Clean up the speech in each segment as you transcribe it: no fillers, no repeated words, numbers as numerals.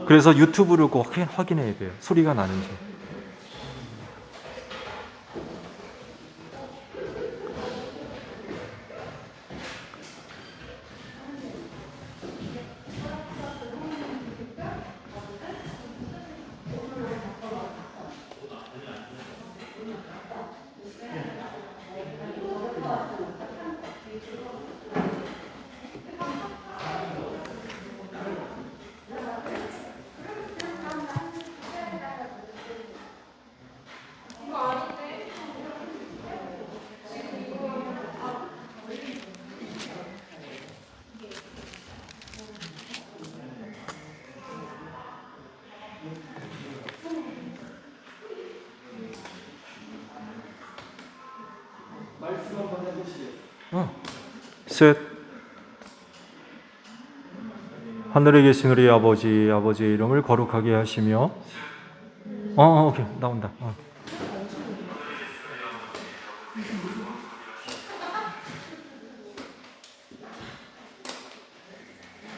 그래서 유튜브를 꼭 확인해야 돼요. 소리가 나는지. 말씀 한번 해보시겠어요? 셋. 하늘에 계신 우리 아버지, 아버지의 이름을 거룩하게 하시며, 오케이, 나온다.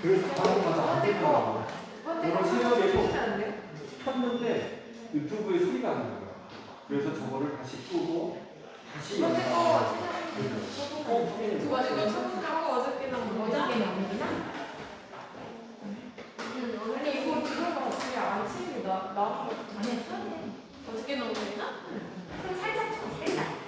그래서 방금마다 안 됐더라고요. 저를 세워내고 켰는데 유튜브에 소리가 안 나요. 그래서 저거를 다시 끄고 다시 어떻게 넣으면 되나? 그럼 살짝 쳐, 살짝.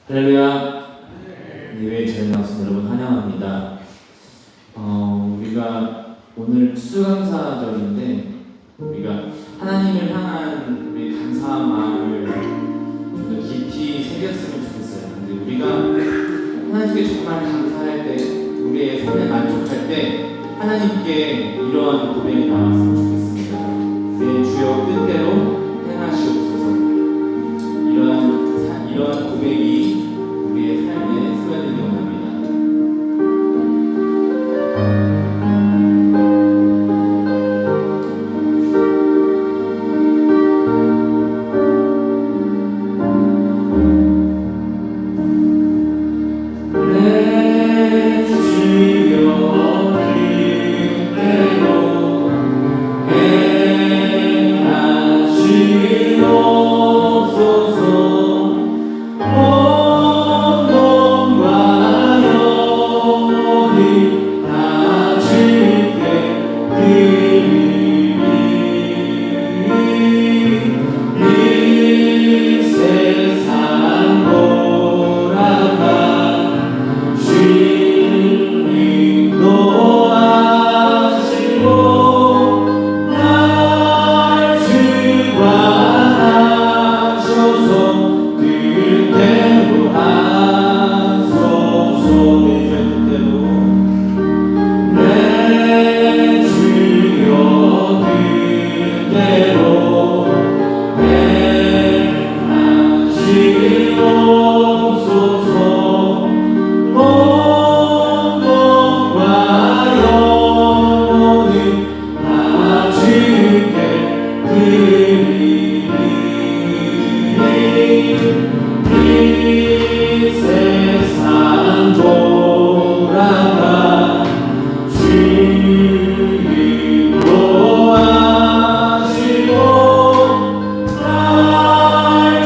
할렐루야. 예배에 잘 나와서 여러분 환영합니다. 우리가 오늘 수감사절인데 우리가 하나님을 향한 우리 감사한 마음을 좀 더 깊이 새겼으면 좋겠어요. 근데 우리가 하나님께 정말 감사할 때, 우리의 삶에 만족할 때 하나님께 이러한 고백이 나왔으면 좋겠습니다. 내 주여 뜻대로 행하시옵소서. 이러한 고백이 우리의 삶에 스며들기 원합니다. 날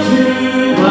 주관하소서.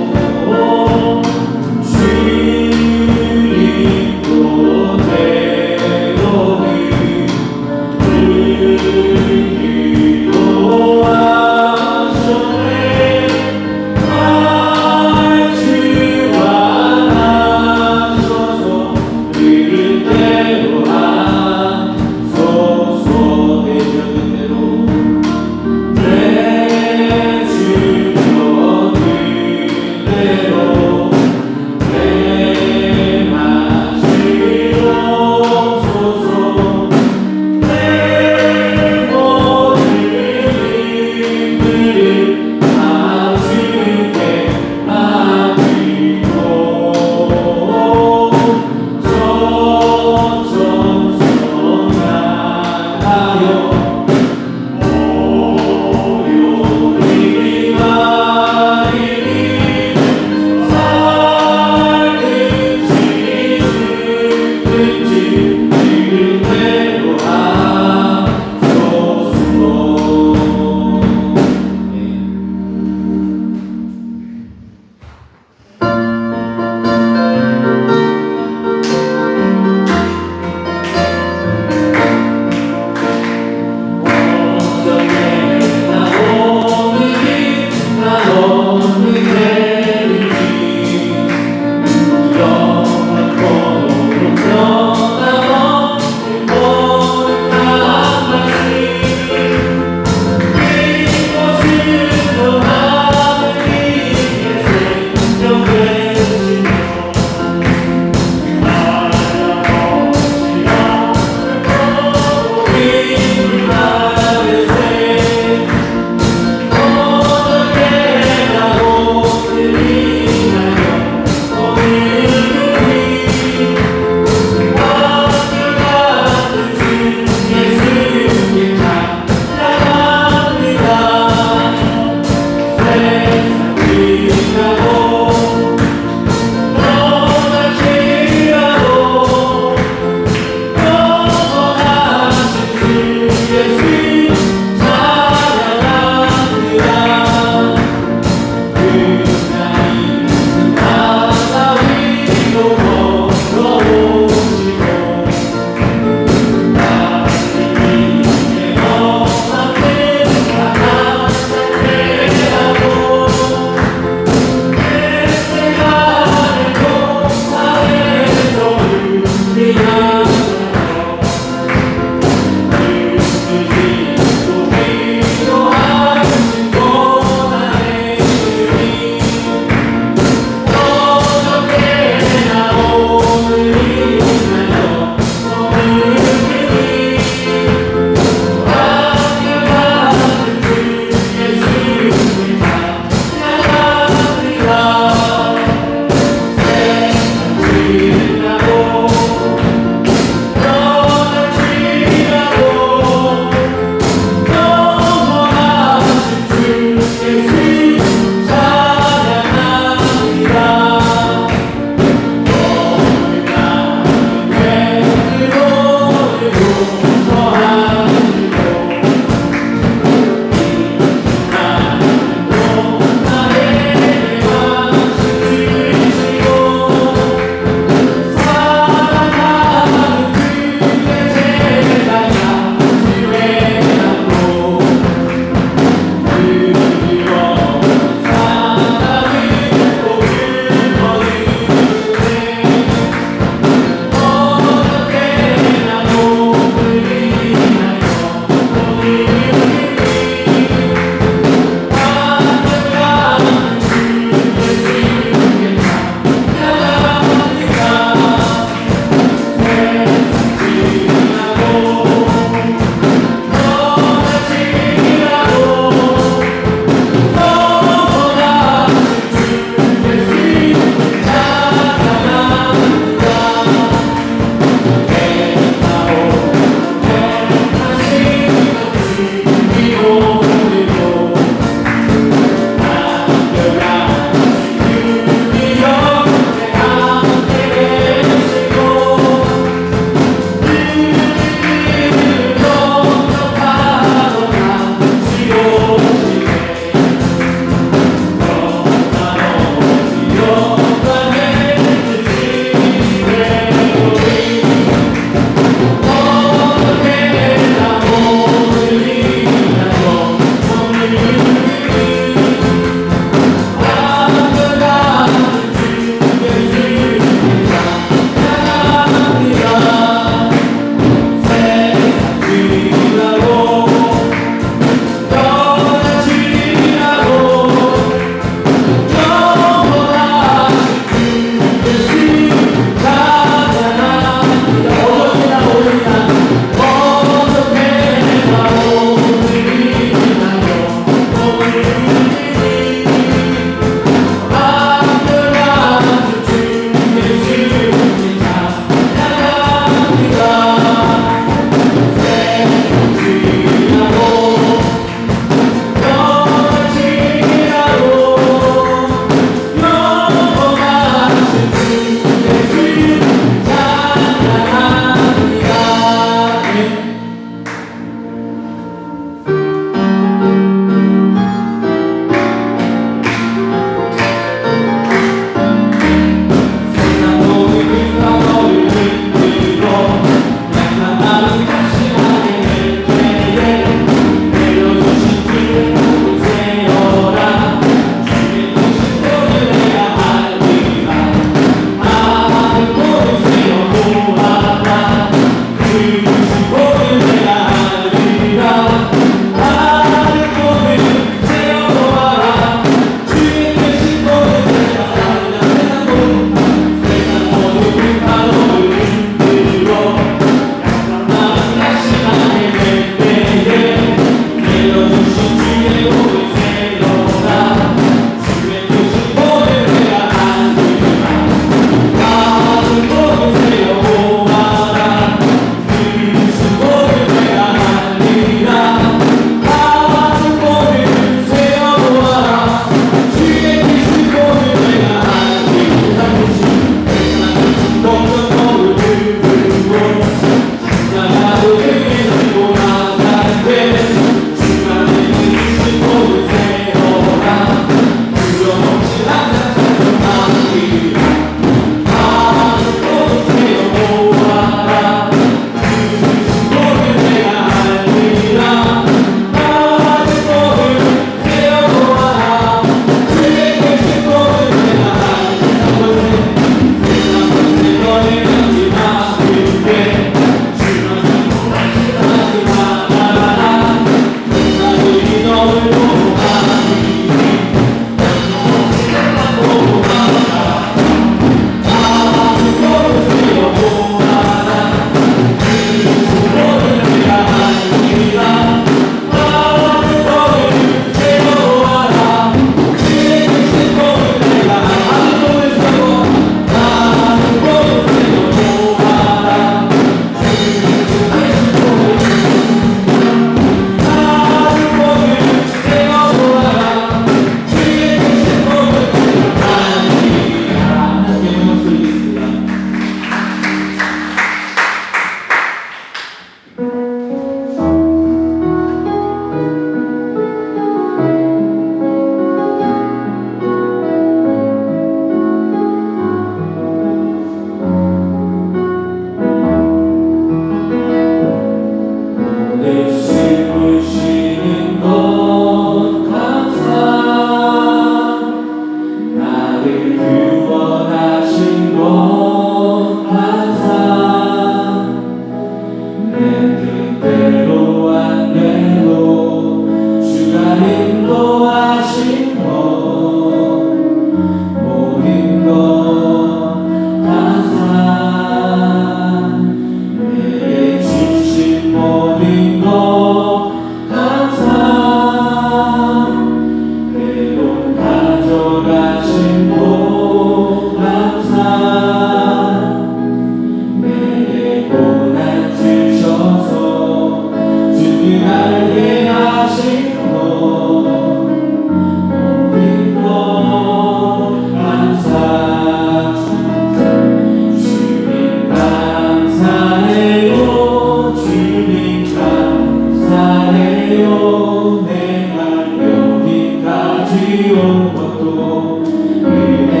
지온 것도 은혜입니다.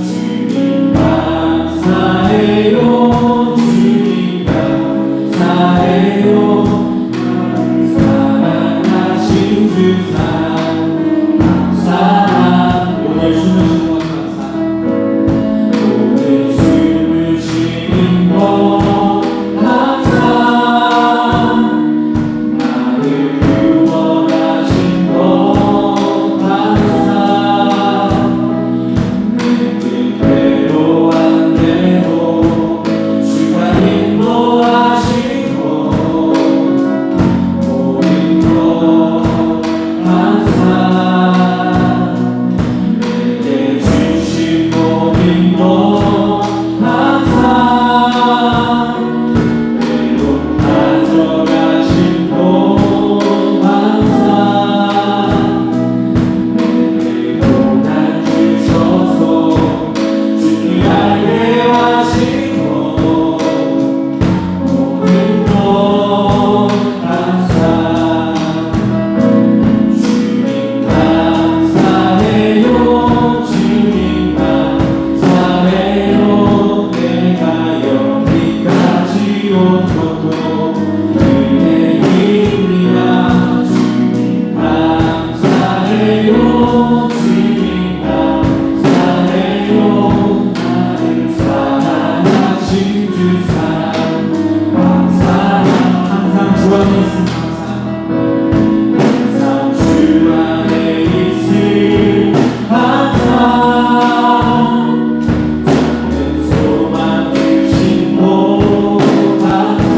주님 감사해요. 주님 감사해요. 사랑하신 주 사랑 오늘 춤을 쉬는 것 감사 오늘 춤을 쉬는 것 감사 나를 구원하신 것 감사 내 뜻대로 안 되고 주가 인도하신 것 모든 것 감사 내게 주신 모든 것 감사 내돈 가져가신 것 감사 내게 고난 주셔서 주님 알게 하신 것 모든 것 감사 주님 감사해요. 주님 감사해요. 내가 여기까지 온 것도 은혜입니다. 주님 감사해요. 주님 감사해요. 나를 사랑하신 주 사랑 감사합니다. 항상 주 안에 있음 감사 항상 주 안에 있음 감사 작은 소망 주신 것 감사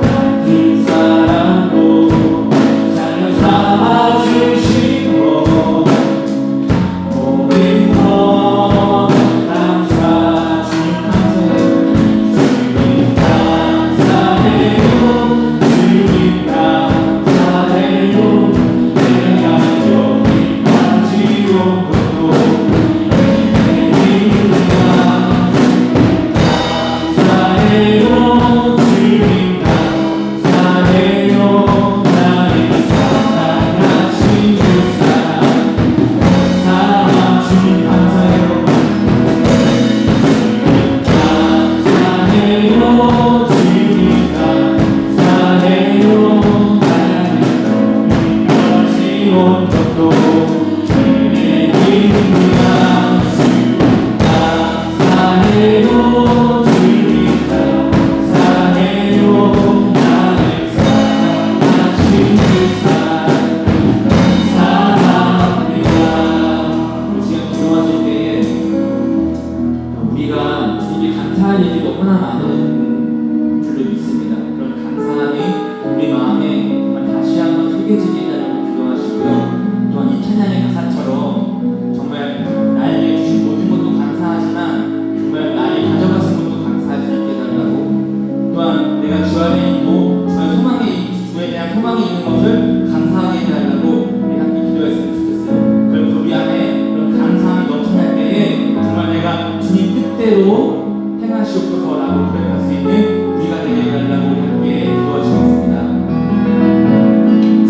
같은 사랑도 자녀 삼아 주신 것 모든 것 감사 주님 감사해요. 주님 감사해요. 내가 여기까지 온 것도 은혜입니다. 감사해요. 주님 감사해요. 나를 사랑하신 주 사랑 주님 감사해요. 감사해요. 주님 감사해요. 나를 여기까지 온 것도 은혜입니다. 주님 감사해요. 주님 감사해요. 나를 사랑하신 주 사랑 감사합니다. 우리 지금 기도하실 때에 우리가 주님께 감사할 일이 너무나 많은 줄로 믿습니다. 그런 감사함이 우리 마음에 정말 다시 한번 새겨지게 해달라고 기도하시고요. 또한 이 찬양의 가사처럼 정말 나에게 주신 모든 것도 감사하지만 정말 나를 가져가신 것도 감사할 수 있게 해달라고 또한 내가 주 안에 있고 주에 대한 소망이 있는 것을 감사하게 해달라고 우리 함께 기도했으면 좋겠어요. 그래서 우리 안에 그런 감사함이 넘쳐날 때에 정말 내가 주님 뜻대로 행하시옵소서라고 고백할 수 있는 우리가 되게 해달라고 우리 함께 기도하시겠습니다. 주님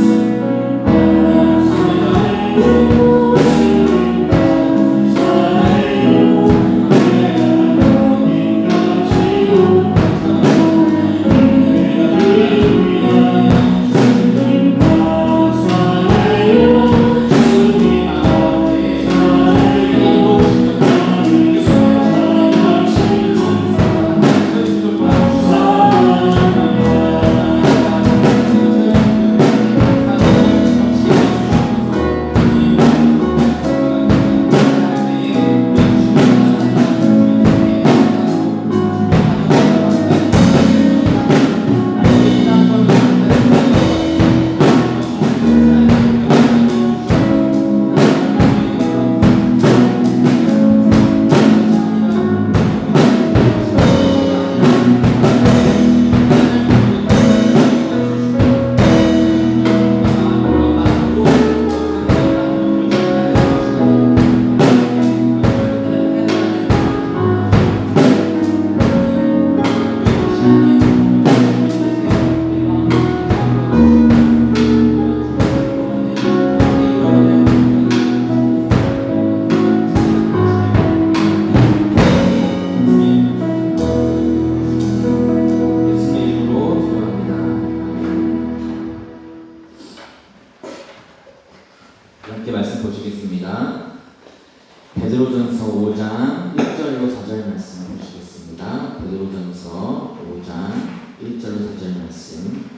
함께 말씀 보시겠습니다. 베드로전서 5장 1절로 4절 말씀 보시겠습니다. 베드로전서 5장 1절로 4절 말씀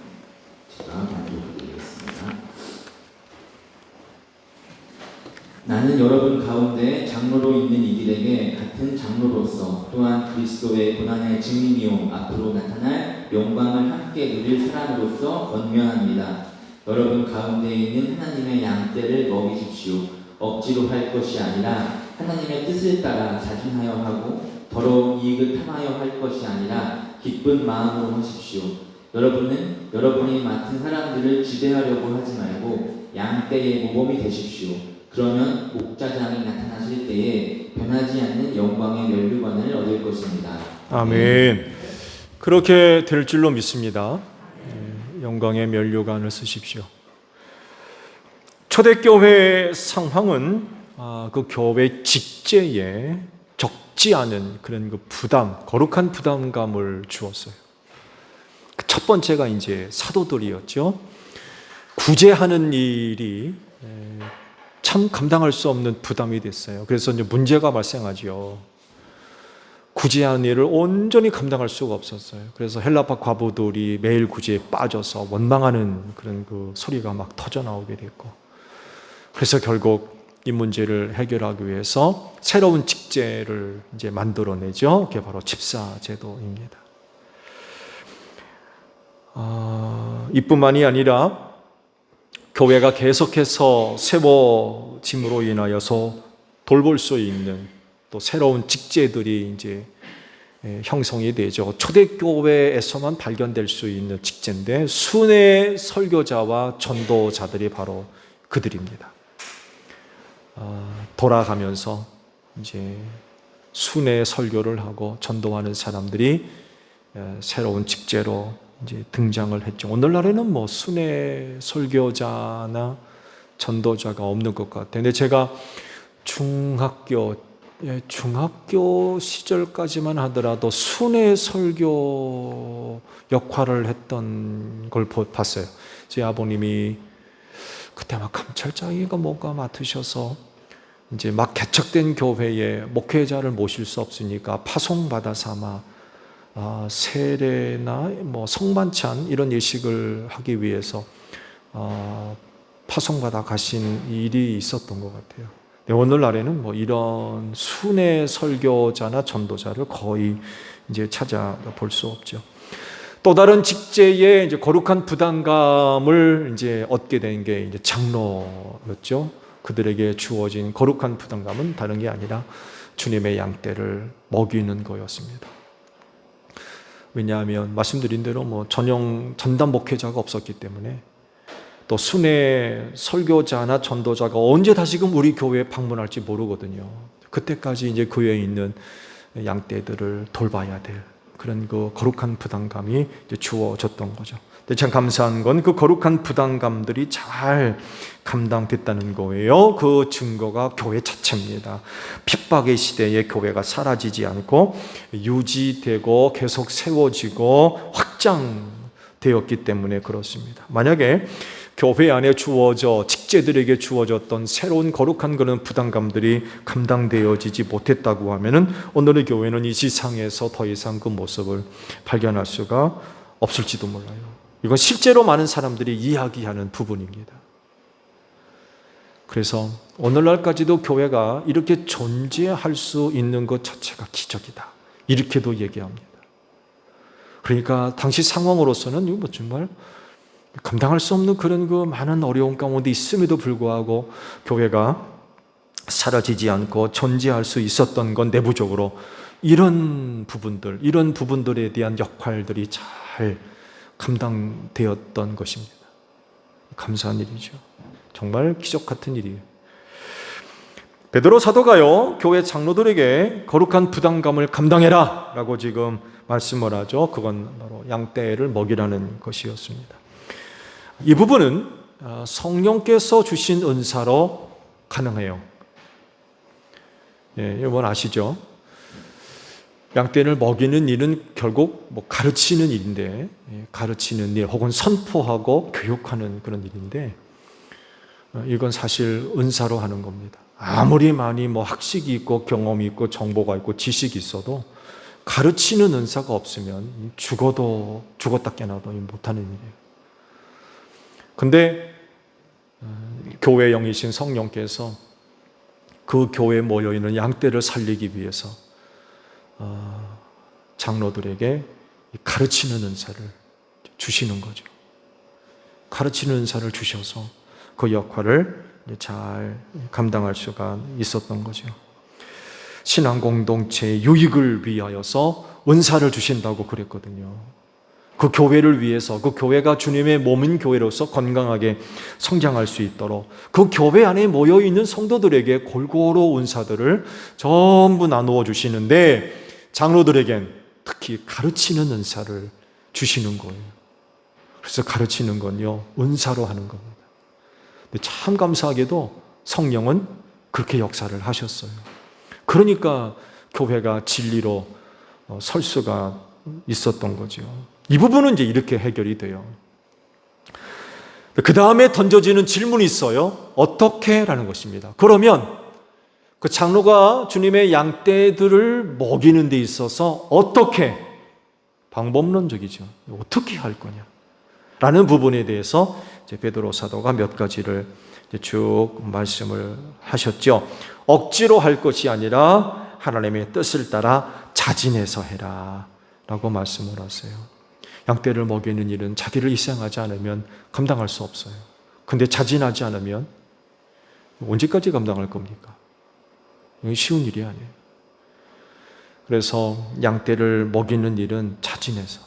제가 반복드리겠습니다. 나는 여러분 가운데 장로로 있는 이들에게 같은 장로로서 또한 그리스도의 고난의 증인이요 앞으로 나타날 영광을 함께 누릴 사람으로서 권면합니다. 여러분 가운데 있는 하나님의 양떼를 먹이십시오. 억지로 할 것이 아니라 하나님의 뜻을 따라 자진하여 하고 더러운 이익을 탐하여 할 것이 아니라 기쁜 마음으로 하십시오. 여러분은 여러분이 맡은 사람들을 지배하려고 하지 말고 양떼의 모범이 되십시오. 그러면 목자장이 나타나실 때에 변하지 않는 영광의 면류관을 얻을 것입니다. 아멘. 그렇게 될 줄로 믿습니다. 영광의 면류관을 쓰십시오. 초대교회 상황은 그 교회 직제에 적지 않은 그런 그 부담, 거룩한 부담감을 주었어요. 첫 번째가 이제 사도들이었죠. 구제하는 일이 참 감당할 수 없는 부담이 됐어요. 그래서 이제 문제가 발생하죠. 구제하는 일을 온전히 감당할 수가 없었어요. 그래서 헬라파 과부들이 매일 구제에 빠져서 원망하는 그런 그 소리가 막 터져 나오게 됐고, 그래서 결국 이 문제를 해결하기 위해서 새로운 직제를 이제 만들어내죠. 그게 바로 집사제도입니다. 이뿐만이 아니라 교회가 계속해서 세워짐으로 인하여서 돌볼 수 있는 또 새로운 직제들이 이제 형성이 되죠. 초대교회에서만 발견될 수 있는 직제인데 순회 설교자와 전도자들이 바로 그들입니다. 돌아가면서 이제 순회 설교를 하고 전도하는 사람들이 새로운 직제로 이제 등장을 했죠. 오늘날에는 뭐 순회 설교자나 전도자가 없는 것 같아요. 근데 제가 중학교 시절까지만 하더라도 순회 설교 역할을 했던 걸 봤어요. 제 아버님이 그때 막 감찰장이가 뭐가 맡으셔서 이제 막 개척된 교회에 목회자를 모실 수 없으니까 파송받아서 아마 세례나 뭐 성만찬 이런 예식을 하기 위해서 파송받아 가신 일이 있었던 것 같아요. 오늘날에는 뭐 이런 순회 설교자나 전도자를 거의 이제 찾아볼 수 없죠. 또 다른 직제에 이제 거룩한 부담감을 이제 얻게 된 게 이제 장로였죠. 그들에게 주어진 거룩한 부담감은 다른 게 아니라 주님의 양떼를 먹이는 거였습니다. 왜냐하면 말씀드린 대로 뭐 전용 전담 목회자가 없었기 때문에, 또 순회 설교자나 전도자가 언제 다시금 우리 교회에 방문할지 모르거든요. 그때까지 이제 교회에 있는 양떼들을 돌봐야 될 그런 그 거룩한 부담감이 이제 주어졌던 거죠. 근데 참 감사한 건 그 거룩한 부담감들이 잘 감당됐다는 거예요. 그 증거가 교회 자체입니다. 핍박의 시대에 교회가 사라지지 않고 유지되고 계속 세워지고 확장되었기 때문에 그렇습니다. 만약에 교회 안에 주어져 직제들에게 주어졌던 새로운 거룩한 그런 부담감들이 감당되어지지 못했다고 하면은 오늘의 교회는 이 지상에서 더 이상 그 모습을 발견할 수가 없을지도 몰라요. 이건 실제로 많은 사람들이 이야기하는 부분입니다. 그래서 오늘날까지도 교회가 이렇게 존재할 수 있는 것 자체가 기적이다, 이렇게도 얘기합니다. 그러니까 당시 상황으로서는 이거 뭐 정말 감당할 수 없는 그런 그 많은 어려운 가운데 있음에도 불구하고 교회가 사라지지 않고 존재할 수 있었던 건 내부적으로 이런 부분들에 대한 역할들이 잘 감당되었던 것입니다. 감사한 일이죠. 정말 기적 같은 일이에요. 베드로 사도가요, 교회 장로들에게 거룩한 부담감을 감당해라 라고 지금 말씀을 하죠. 그건 바로 양떼를 먹이라는 것이었습니다. 이 부분은 성령께서 주신 은사로 가능해요. 여러분 아시죠? 양떼를 먹이는 일은 결국 뭐 가르치는 일인데, 가르치는 일 혹은 선포하고 교육하는 그런 일인데, 이건 사실 은사로 하는 겁니다. 아무리 많이 뭐 학식이 있고 경험이 있고 정보가 있고 지식이 있어도 가르치는 은사가 없으면 죽었다 깨나도 못하는 일이에요. 근데 교회 영이신 성령께서 그 교회에 모여있는 양떼를 살리기 위해서 장로들에게 가르치는 은사를 주시는 거죠. 가르치는 은사를 주셔서 그 역할을 잘 감당할 수가 있었던 거죠. 신앙 공동체의 유익을 위하여서 은사를 주신다고 그랬거든요. 그 교회를 위해서, 그 교회가 주님의 몸인 교회로서 건강하게 성장할 수 있도록 그 교회 안에 모여있는 성도들에게 골고루 은사들을 전부 나누어 주시는데 장로들에겐 특히 가르치는 은사를 주시는 거예요. 그래서 가르치는 건요, 은사로 하는 겁니다. 근데 참 감사하게도 성령은 그렇게 역사를 하셨어요. 그러니까 교회가 진리로 설 수가 있었던 거죠. 이 부분은 이제 이렇게 해결이 돼요. 그 다음에 던져지는 질문이 있어요. 어떻게? 라는 것입니다. 그러면 그 장로가 주님의 양떼들을 먹이는 데 있어서 어떻게? 방법론적이죠. 어떻게 할 거냐? 라는 부분에 대해서 이제 베드로 사도가 몇 가지를 쭉 말씀을 하셨죠. 억지로 할 것이 아니라 하나님의 뜻을 따라 자진해서 해라 라고 말씀을 하세요. 양떼를 먹이는 일은 자기를 희생하지 않으면 감당할 수 없어요. 근데 자진하지 않으면 언제까지 감당할 겁니까? 이건 쉬운 일이 아니에요. 그래서 양떼를 먹이는 일은 자진해서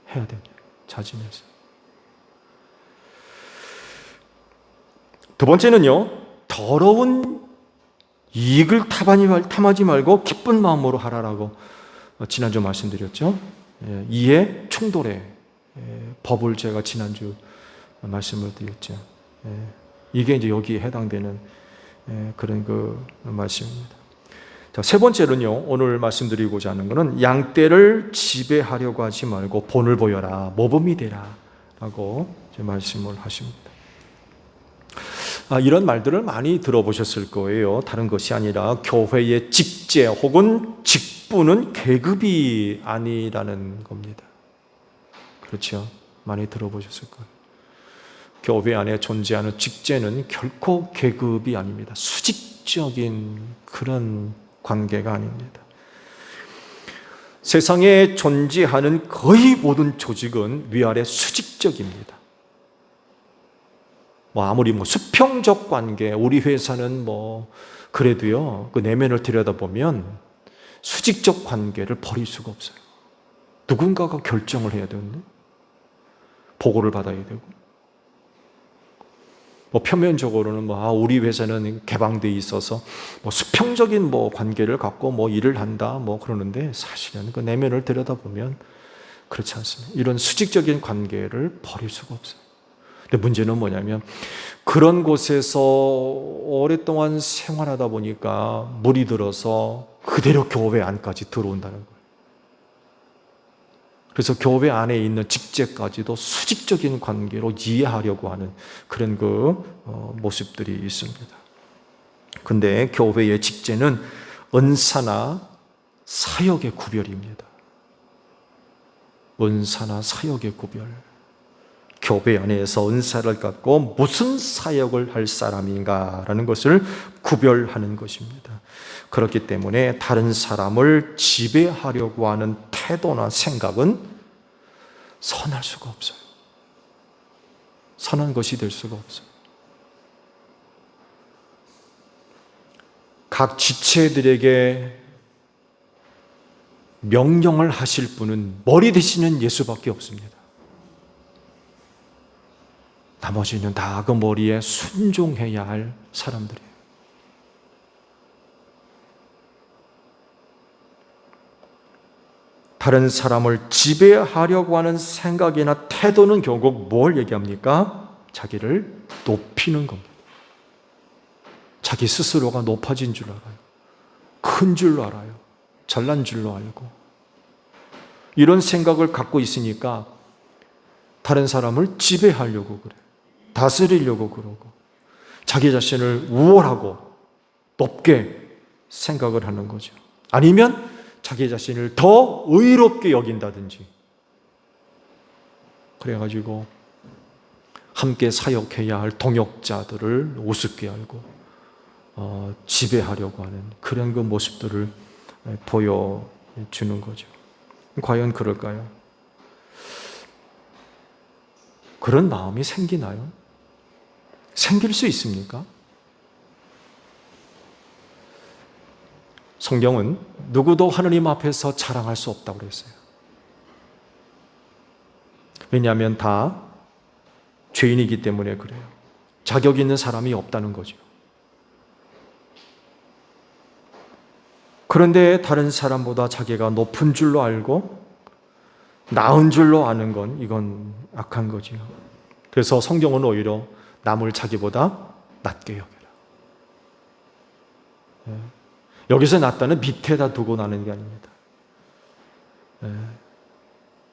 해야 됩니다. 자진해서. 두 번째는요, 더러운 이익을 탐하지 말고 기쁜 마음으로 하라라고 지난주 말씀드렸죠. 이해 충돌의 법을 제가 지난주 말씀을 드렸죠. 이게 이제 여기에 해당되는 그런 그 말씀입니다. 자, 세 번째는요, 오늘 말씀드리고자 하는 것은 양떼를 지배하려고 하지 말고 본을 보여라, 모범이 되라 라고 말씀을 하십니다. 이런 말들을 많이 들어보셨을 거예요. 다른 것이 아니라 교회의 직제 혹은 직분은 계급이 아니라는 겁니다. 그렇죠? 많이 들어보셨을 거예요. 교회 안에 존재하는 직제는 결코 계급이 아닙니다. 수직적인 그런 관계가 아닙니다. 세상에 존재하는 거의 모든 조직은 위아래 수직적입니다. 아무리 수평적 관계, 우리 회사는 그래도요, 그 내면을 들여다보면 수직적 관계를 버릴 수가 없어요. 누군가가 결정을 해야 되는데, 보고를 받아야 되고, 표면적으로는 우리 회사는 개방되어 있어서 수평적인 관계를 갖고 일을 한다 그러는데, 사실은 그 내면을 들여다보면 그렇지 않습니다. 이런 수직적인 관계를 버릴 수가 없어요. 근데 문제는 뭐냐면 그런 곳에서 오랫동안 생활하다 보니까 물이 들어서 그대로 교회 안까지 들어온다는 거예요. 그래서 교회 안에 있는 직제까지도 수직적인 관계로 이해하려고 하는 그런 모습들이 있습니다. 근데 교회의 직제는 은사나 사역의 구별입니다. 은사나 사역의 구별. 교회 안에서 은사를 갖고 무슨 사역을 할 사람인가라는 것을 구별하는 것입니다. 그렇기 때문에 다른 사람을 지배하려고 하는 태도나 생각은 선할 수가 없어요. 선한 것이 될 수가 없어요. 각 지체들에게 명령을 하실 분은 머리 되시는 예수밖에 없습니다. 나머지는 다 그 머리에 순종해야 할 사람들이에요. 다른 사람을 지배하려고 하는 생각이나 태도는 결국 뭘 얘기합니까? 자기를 높이는 겁니다. 자기 스스로가 높아진 줄 알아요. 큰 줄 알아요. 잘난 줄로 알고. 이런 생각을 갖고 있으니까 다른 사람을 지배하려고 그래요. 다스리려고 그러고 자기 자신을 우월하고 높게 생각을 하는 거죠. 아니면 자기 자신을 더 의롭게 여긴다든지, 그래가지고 함께 사역해야 할 동역자들을 우습게 알고 지배하려고 하는 그런 그 모습들을 보여주는 거죠. 과연 그럴까요? 그런 마음이 생기나요? 생길 수 있습니까? 성경은 누구도 하느님 앞에서 자랑할 수 없다고 그랬어요. 왜냐하면 다 죄인이기 때문에 그래요. 자격 있는 사람이 없다는 거죠. 그런데 다른 사람보다 자기가 높은 줄로 알고 나은 줄로 아는 건 이건 악한 거지요. 그래서 성경은 오히려 남을 자기보다 낮게 여겨라. 여기서 낮다는 밑에다 두고 나는 게 아닙니다.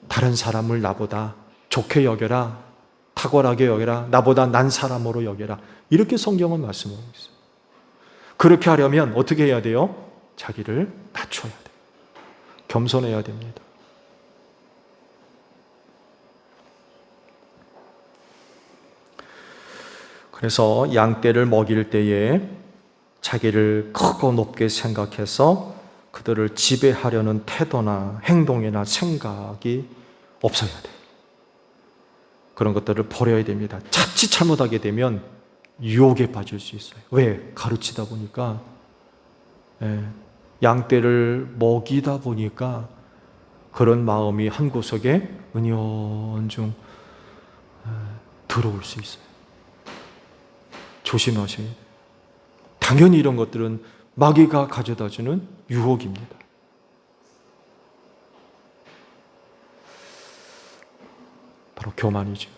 다른 사람을 나보다 좋게 여겨라, 탁월하게 여겨라, 나보다 난 사람으로 여겨라, 이렇게 성경은 말씀하고 있어요. 그렇게 하려면 어떻게 해야 돼요? 자기를 낮춰야 돼요. 겸손해야 됩니다. 그래서 양떼를 먹일 때에 자기를 크고 높게 생각해서 그들을 지배하려는 태도나 행동이나 생각이 없어야 돼요. 그런 것들을 버려야 됩니다. 자칫 잘못하게 되면 유혹에 빠질 수 있어요. 왜? 가르치다 보니까, 양떼를 먹이다 보니까 그런 마음이 한 구석에 은연중 들어올 수 있어요. 조심하셔야 돼요. 당연히 이런 것들은 마귀가 가져다주는 유혹입니다. 바로 교만이죠.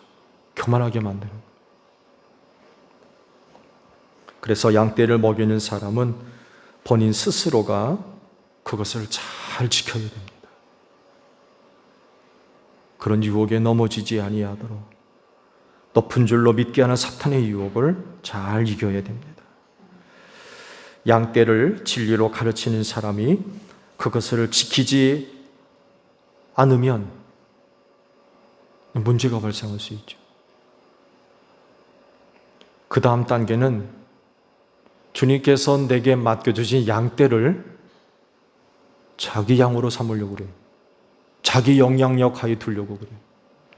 교만하게 만드는 거예요. 그래서 양떼를 먹이는 사람은 본인 스스로가 그것을 잘 지켜야 됩니다. 그런 유혹에 넘어지지 아니하도록 높은 줄로 믿게 하는 사탄의 유혹을 잘 이겨야 됩니다. 양떼를 진리로 가르치는 사람이 그것을 지키지 않으면 문제가 발생할 수 있죠. 그 다음 단계는 주님께서 내게 맡겨주신 양떼를 자기 양으로 삼으려고 그래요. 자기 영향력 하에 두려고 그래요.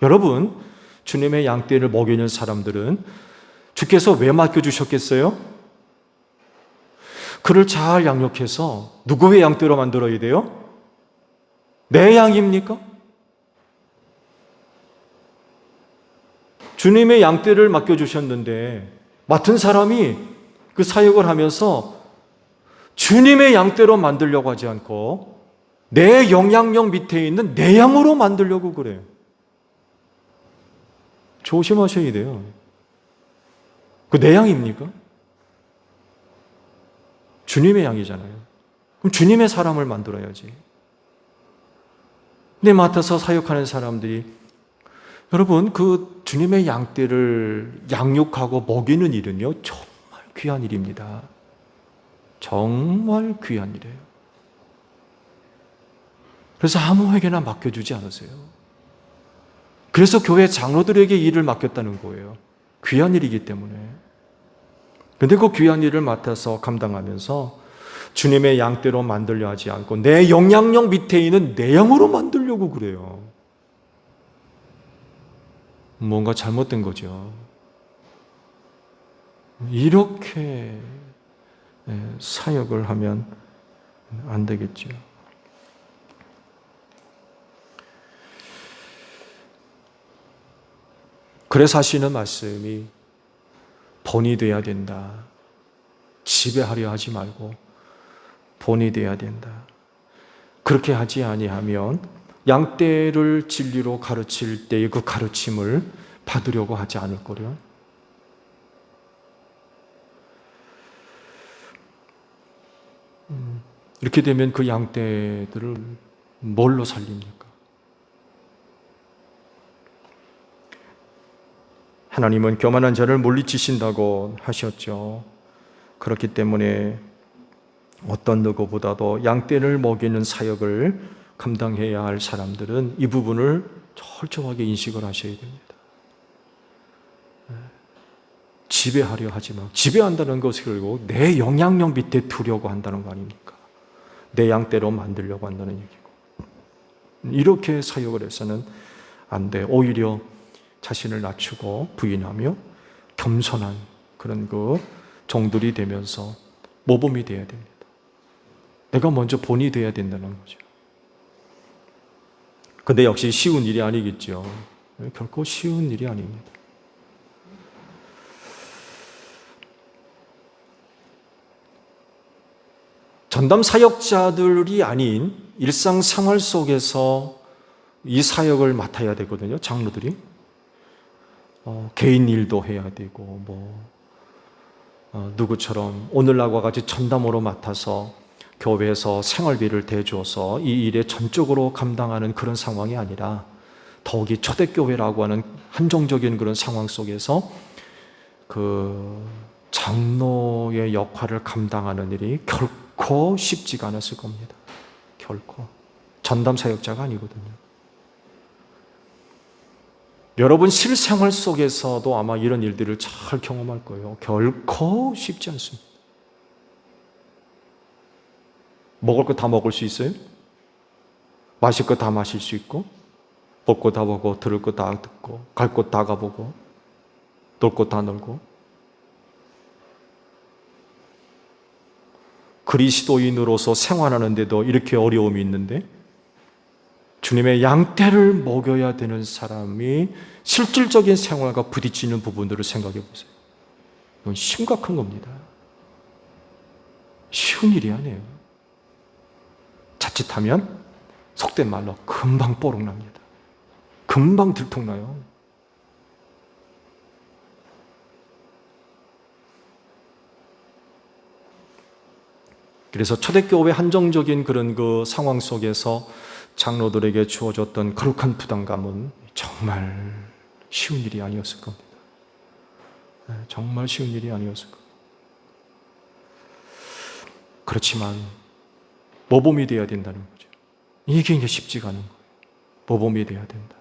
여러분, 주님의 양떼를 먹이는 사람들은 주께서 왜 맡겨주셨겠어요? 그를 잘 양육해서 누구의 양떼로 만들어야 돼요? 내 양입니까? 주님의 양떼를 맡겨주셨는데 맡은 사람이 그 사역을 하면서 주님의 양떼로 만들려고 하지 않고 내 영향력 밑에 있는 내 양으로 만들려고 그래요. 조심하셔야 돼요. 그 내 양입니까? 주님의 양이잖아요. 그럼 주님의 사람을 만들어야지. 내 맡아서 사역하는 사람들이, 여러분, 그 주님의 양떼를 양육하고 먹이는 일은요, 정말 귀한 일입니다. 정말 귀한 일이에요. 그래서 아무에게나 맡겨주지 않으세요. 그래서 교회 장로들에게 일을 맡겼다는 거예요. 귀한 일이기 때문에. 그런데 그 귀한 일을 맡아서 감당하면서 주님의 양떼로 만들려 하지 않고 내 영향력 밑에 있는 내 양으로 만들려고 그래요. 뭔가 잘못된 거죠. 이렇게 사역을 하면 안 되겠죠. 그래서 하시는 말씀이 본이 돼야 된다. 지배하려 하지 말고 본이 돼야 된다. 그렇게 하지 아니하면 양떼를 진리로 가르칠 때의 그 가르침을 받으려고 하지 않을 거려. 이렇게 되면 그 양떼들을 뭘로 살립니까? 하나님은 교만한 자를 물리치신다고 하셨죠. 그렇기 때문에 어떤 누구보다도 양떼를 먹이는 사역을 감당해야 할 사람들은 이 부분을 철저하게 인식을 하셔야 됩니다. 지배하려 하지 마. 지배한다는 것이 결국 내 영향력 밑에 두려고 한다는 거 아닙니까? 내 양떼로 만들려고 한다는 얘기고. 이렇게 사역을 해서는 안 돼. 오히려 자신을 낮추고 부인하며 겸손한 그런 종들이 되면서 모범이 되어야 됩니다. 내가 먼저 본이 되어야 된다는 거죠. 근데 역시 쉬운 일이 아니겠죠. 결코 쉬운 일이 아닙니다. 전담 사역자들이 아닌 일상생활 속에서 이 사역을 맡아야 되거든요. 장로들이 개인 일도 해야 되고 누구처럼 오늘날과 같이 전담으로 맡아서 교회에서 생활비를 대줘서 이 일에 전적으로 감당하는 그런 상황이 아니라 더욱이 초대교회라고 하는 한정적인 그런 상황 속에서 그 장로의 역할을 감당하는 일이 결코 쉽지가 않았을 겁니다. 결코. 전담 사역자가 아니거든요. 여러분 실생활 속에서도 아마 이런 일들을 잘 경험할 거예요. 결코 쉽지 않습니다. 먹을 거 다 먹을 수 있어요? 마실 거 다 마실 수 있고, 볼 거 다 보고, 들을 거 다 듣고, 갈 곳 다 가보고, 놀 거 다 놀고. 그리스도인으로서 생활하는데도 이렇게 어려움이 있는데 주님의 양떼를 먹여야 되는 사람이 실질적인 생활과 부딪히는 부분들을 생각해 보세요. 이건 심각한 겁니다. 쉬운 일이 아니에요. 자칫하면 속된 말로 금방 뽀록납니다. 금방 들통나요. 그래서 초대교회 한정적인 그런 그 상황 속에서 장로들에게 주어졌던 거룩한 부담감은 정말 쉬운 일이 아니었을 겁니다. 정말 쉬운 일이 아니었을 겁니다. 그렇지만 모범이 되어야 된다는 거죠. 이게 이제 쉽지가 않은 거예요. 모범이 되어야 된다.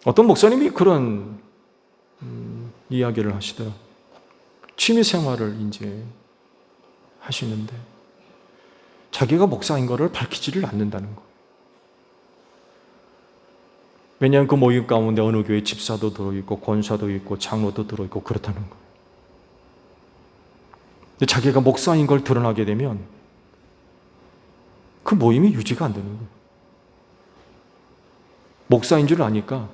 어떤 목사님이 그런 이야기를 하시더라고요. 취미 생활을 이제 하시는데 자기가 목사인 것을 밝히지를 않는다는 거예요. 왜냐하면 그 모임 가운데 어느 교회 집사도 들어있고 권사도 있고 장로도 들어있고 그렇다는 거예요. 근데 자기가 목사인 걸 드러나게 되면 그 모임이 유지가 안 되는 거예요. 목사인 줄 아니까.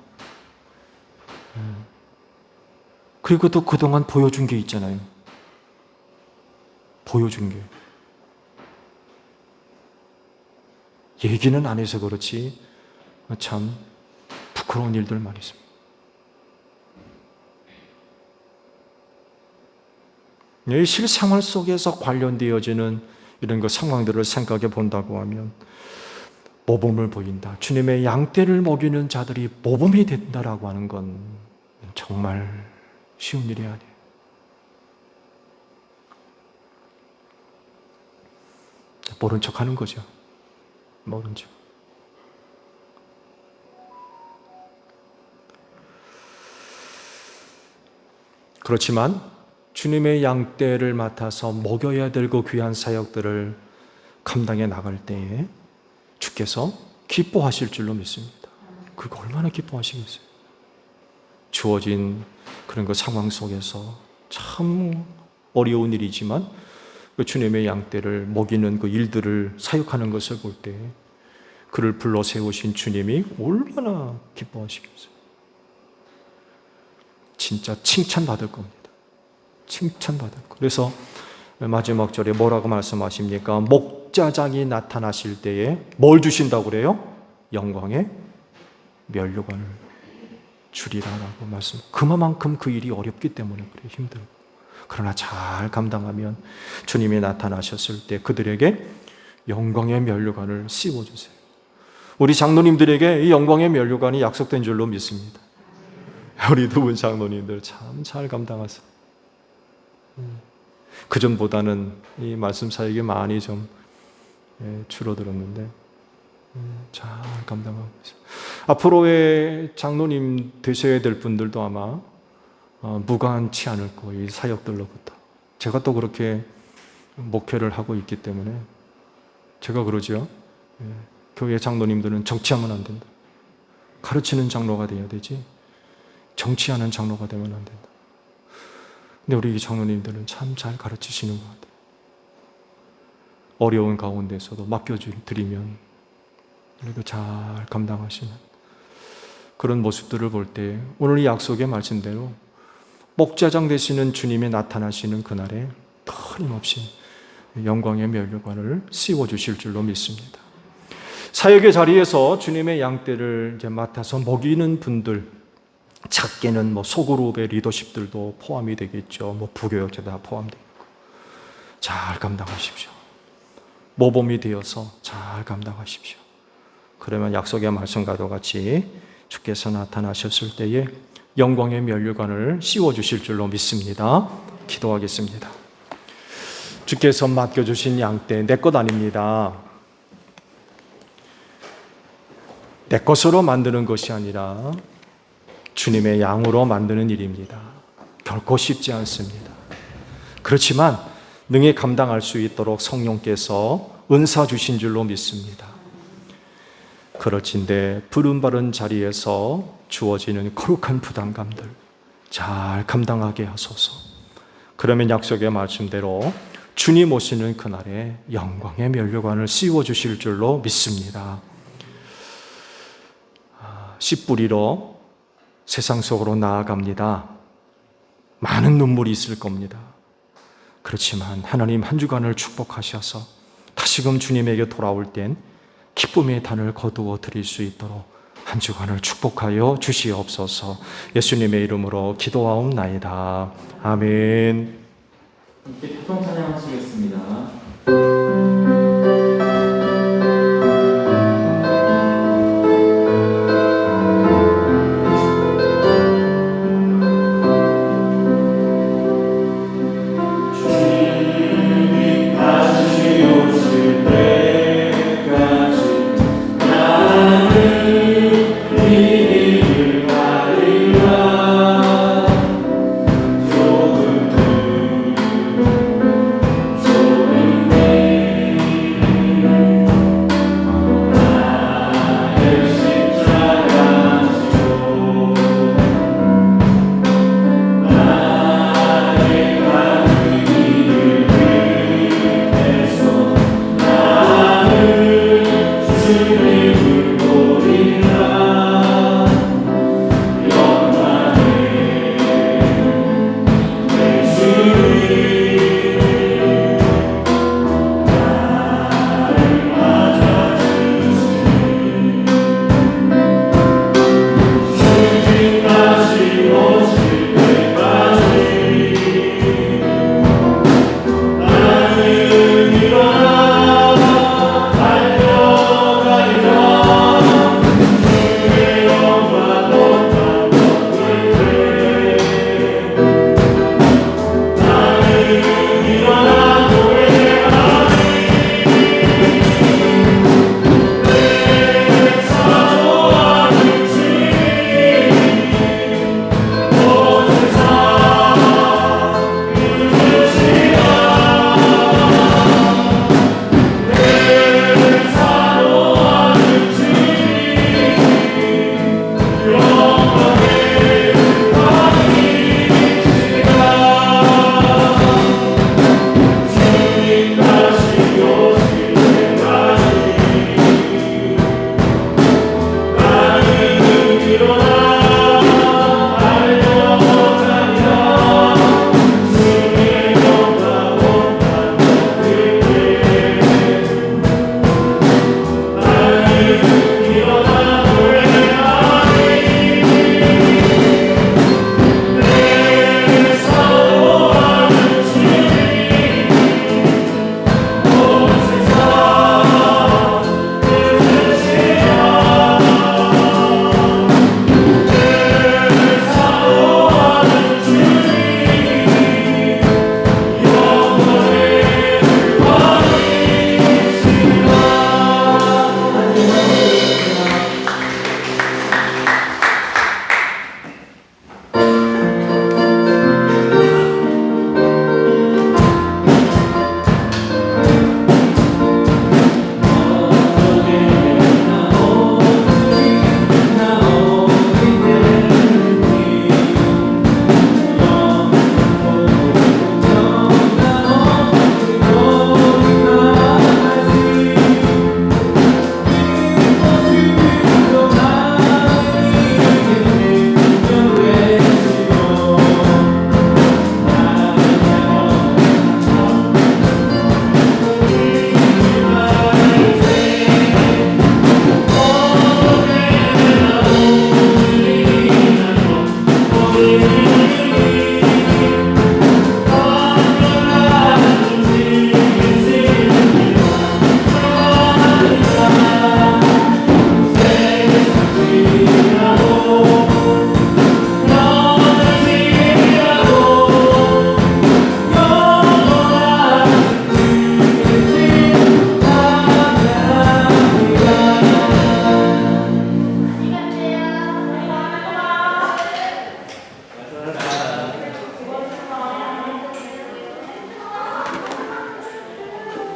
그리고 또 그동안 보여준 게 있잖아요. 보여준 게. 얘기는 안 해서 그렇지 참 부끄러운 일들 많이 있습니다. 이 실생활 속에서 관련되어지는 이런 그 상황들을 생각해 본다고 하면 모범을 보인다. 주님의 양떼를 먹이는 자들이 모범이 된다라고 하는 건 정말 쉬운 일이 아니에요. 모른 척 하는 거죠. 모른 척. 그렇지만 주님의 양떼를 맡아서 먹여야 될 그 귀한 사역들을 감당해 나갈 때에 주께서 기뻐하실 줄로 믿습니다. 그거 얼마나 기뻐하시겠어요. 주어진 그런 그 상황 속에서 참 어려운 일이지만 그 주님의 양떼를 먹이는 그 일들을 사역하는 것을 볼 때 그를 불러 세우신 주님이 얼마나 기뻐하시겠어요. 진짜 칭찬받을 겁니다. 칭찬받을 거. 그래서 마지막 절에 뭐라고 말씀하십니까? 목자장이 나타나실 때에 뭘 주신다고 그래요? 영광의 면류관을 주리라라고 말씀. 그만큼 그 일이 어렵기 때문에 그래 힘들고. 그러나 잘 감당하면 주님이 나타나셨을 때 그들에게 영광의 면류관을 씌워주세요. 우리 장로님들에게 이 영광의 면류관이 약속된 줄로 믿습니다. 우리 두 분 장로님들 참 잘 감당하세요. 그전보다는 이 말씀 사역이 많이 좀 줄어들었는데 잘 감당하고 있어요. 앞으로의 장로님 되셔야 될 분들도 아마 무관치 않을 거예요. 이 사역들로부터. 제가 또 그렇게 목회를 하고 있기 때문에 제가 그러죠. 교회 장로님들은 정치하면 안 된다. 가르치는 장로가 돼야 되지 정치하는 장로가 되면 안 된다. 근데 우리 장로님들은 참 잘 가르치시는 것 같아요. 어려운 가운데서도 맡겨드리면 그래도 잘 감당하시는 그런 모습들을 볼 때 오늘 이 약속의 말씀대로 목자장 되시는 주님이 나타나시는 그날에 끊임없이 영광의 면류관을 씌워주실 줄로 믿습니다. 사역의 자리에서 주님의 양떼를 이제 맡아서 먹이는 분들, 작게는 소그룹의 리더십들도 포함이 되겠죠. 부교역자 다 포함되고 잘 감당하십시오. 모범이 되어서 잘 감당하십시오. 그러면 약속의 말씀과도 같이 주께서 나타나셨을 때에 영광의 면류관을 씌워주실 줄로 믿습니다. 기도하겠습니다. 주께서 맡겨주신 양떼 내 것 아닙니다. 내 것으로 만드는 것이 아니라 주님의 양으로 만드는 일입니다. 결코 쉽지 않습니다. 그렇지만 능히 감당할 수 있도록 성령께서 은사 주신 줄로 믿습니다. 그렇진데 부름받은 자리에서 주어지는 거룩한 부담감들 잘 감당하게 하소서. 그러면 약속의 말씀대로 주님 오시는 그날에 영광의 면류관을 씌워주실 줄로 믿습니다. 씨 뿌리러 세상 속으로 나아갑니다. 많은 눈물이 있을 겁니다. 그렇지만 하나님 한 주간을 축복하셔서 다시금 주님에게 돌아올 땐 기쁨의 단을 거두어 드릴 수 있도록 한 주간을 축복하여 주시옵소서. 예수님의 이름으로 기도하옵나이다. 아멘. 함께 찬양 하시겠습니다.